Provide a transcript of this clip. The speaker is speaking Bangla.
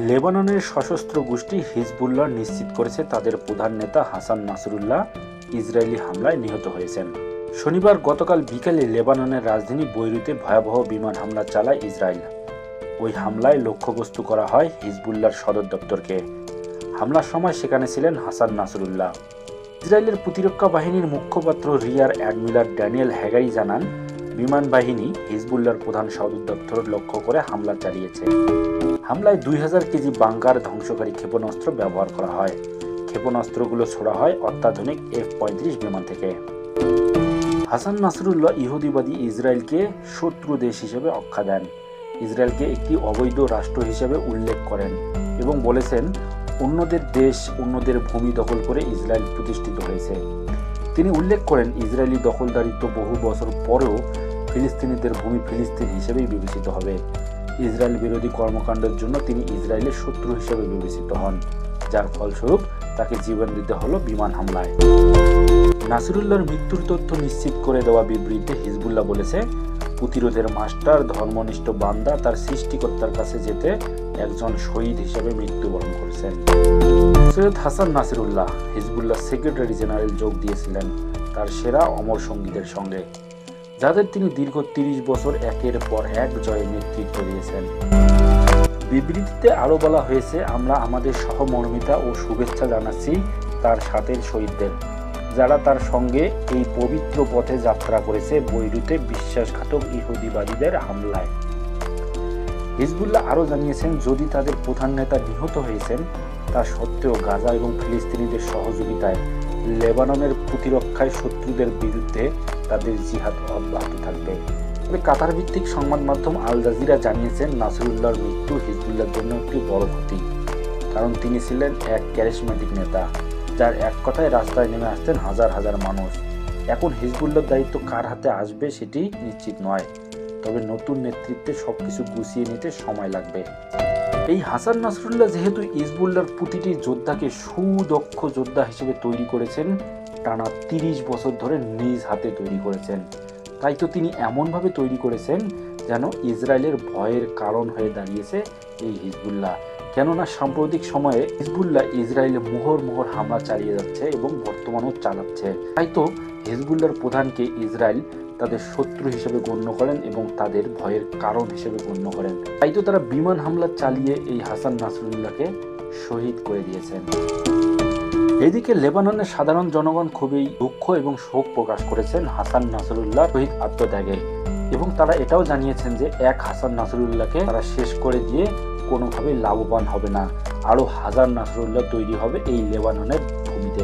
লেবাননের সশস্ত্র গোষ্ঠী হিজবুল্লাহ নিশ্চিত করেছে তাদের প্রধান নেতা হাসান নাসরুল্লাহ ইসরায়েলি হামলায় নিহত হয়েছেন। শনিবার গতকাল বিকেলে লেবাননের রাজধানী বৈরুতে ভয়াবহ বিমান হামলা চালায় ইসরায়েল। ওই হামলায় লক্ষ্যবস্তু করা হয় হিজবুল্লাহর সদর দপ্তরকে। হামলার সময় সেখানে ছিলেন হাসান নাসরুল্লাহ। ইসরায়েলের প্রতিরক্ষা বাহিনীর মুখপাত্র রিয়ার অ্যাডমিরাল ড্যানিয়েল হ্যাগারি জানান, বিমান বাহিনী হিজবুল্লাহর প্রধান সদর দপ্তর লক্ষ্য করে হামলা চালিয়েছে। হামলায় 2000 কেজি বাংকার ধ্বংসকারী ক্ষেপণাস্ত্র ব্যবহার করা হয়। ক্ষেপণাস্ত্রগুলো ছোড়া হয় অত্যাধুনিক F-35 বিমান থেকে। হাসান নাসরুল্লাহ ইহুদিবাদী ইসরায়েলকে শত্রু দেশ হিসেবে আখ্যা দেন, ইসরায়েলকে একটি অবৈধ রাষ্ট্র হিসেবে উল্লেখ করেন এবং বলেছেন অন্যদের দেশ, অন্যদের ভূমি দখল করে ইসরায়েল প্রতিষ্ঠিত হয়েছে। তিনি উল্লেখ করেন ইসরায়েলি দখলদারিত্ব বহু বছর পরেও ফিলিস্তিনিদের ভূমি ফিলিস্তিন হিসেবেই বিবেচিত হবে। ইসরায়েল বিরোধী কর্মকাণ্ডের জন্য তিনি ইসরায়েলের শত্রু হিসেবে বিবেচিত হন, যার ফলস্বরূপ তাকে জীবন দিতে হলো বিমান হামলায়। নাসরুল্লাহর মৃত্যুর তথ্য নিশ্চিত করে দেওয়া বিবৃতিতে হিজবুল্লাহ বলেছে, প্রতিরোধের মাস্টার, ধর্মনিষ্ঠ বান্দা তার সৃষ্টিকর্তার কাছে যেতে একজন শহীদ হিসেবে মৃত্যুবরণ করেছেন। Syed Hasan Nasrullah Hezbollah secretary general যোগ দিয়েছিলেন তার সেরা অমর সঙ্গীদের সঙ্গে, যাদের তিনি দীর্ঘ 30 বছর একের পর এক জয়ে নেতৃত্ব দিয়েছেন। বিবৃতিতে আরও বলা হয়েছে, আমরা আমাদের সহমর্মিতা ও শুভেচ্ছা জানাচ্ছি তার সাথের শহীদদের, যারা তার সঙ্গে এই পবিত্র পথে যাত্রা করেছে বৈরুতে বিশ্বাসঘাতক ইহুদিবাদীদের হামলায়। হিজবুল্লাহ আরও জানিয়েছেন, যদি তাদের প্রধান নেতা নিহত হয়েছেন তা সত্ত্বেও গাজা এবং ফিলিস্তিনিদের সহযোগিতায় লেবাননের প্রতিরক্ষায় শত্রুদের বিরুদ্ধে তাদের জিহাদ অব্যাহত থাকবে। তবে কাতার ভিত্তিক সংবাদ মাধ্যম আল জাজিরা জানিয়েছেন, নাসরুল্লাহর মৃত্যু হিজবুল্লাহর জন্য একটি বড় ক্ষতি, কারণ তিনি ছিলেন এক ক্যারিসমেটিক নেতা, যার এক কথায় রাস্তায় নেমে আসতেন হাজার হাজার মানুষ। এখন হিজবুল্লাহর দায়িত্ব কার হাতে আসবে সেটি নিশ্চিত নয়, তবে নতুন নেতৃত্বে সবকিছু গুছিয়ে নিতে সময় লাগবে। এই হাসান নাসরুল্লাহ যেহেতু হিজবুল্লাহর প্রতিটি যোদ্ধাকে সুদক্ষ যোদ্ধা হিসেবে তৈরি করেছেন, টানা 30 বছর ধরে নিজ হাতে তৈরি করেছেন, তাই তো তিনি এমনভাবে তৈরি করেছেন যেন ইসরায়েলের ভয়ের কারণ হয়ে দাঁড়িয়েছে এই হিজবুল্লাহ। কেননা সাম্প্রতিক সময়ে হিজবুল্লাহ ইসরায়েলে মোহর হামলা চালিয়ে যাচ্ছে এবং বর্তমানেও চালাচ্ছে। তাই তো হিজবুল্লাহর প্রধানকে ইসরায়েল তাদের শত্রু হিসেবে গণ্য করেন এবং তাদের ভয়ের কারণ হিসেবে গণ্য করেন। তাই তো তারা বিমান হামলা চালিয়ে এই হাসান নাসরুল্লাহকে শহীদ করে দিয়েছেন। এদিকে লেবাননের সাধারণ জনগণ খুবই দুঃখ এবং শোক প্রকাশ করেছেন হাসান নাসরুল্লাহ শহীদ আত্মত্যাগে, এবং তারা এটাও জানিয়েছেন যে এক হাসান নাসরুল্লাহকে তারা শেষ করে দিয়ে কোনোভাবেই লাভবান হবে না, আরও হাজার নাসরুল্লাহ তৈরি হবে এই লেবাননের ভূমিতে।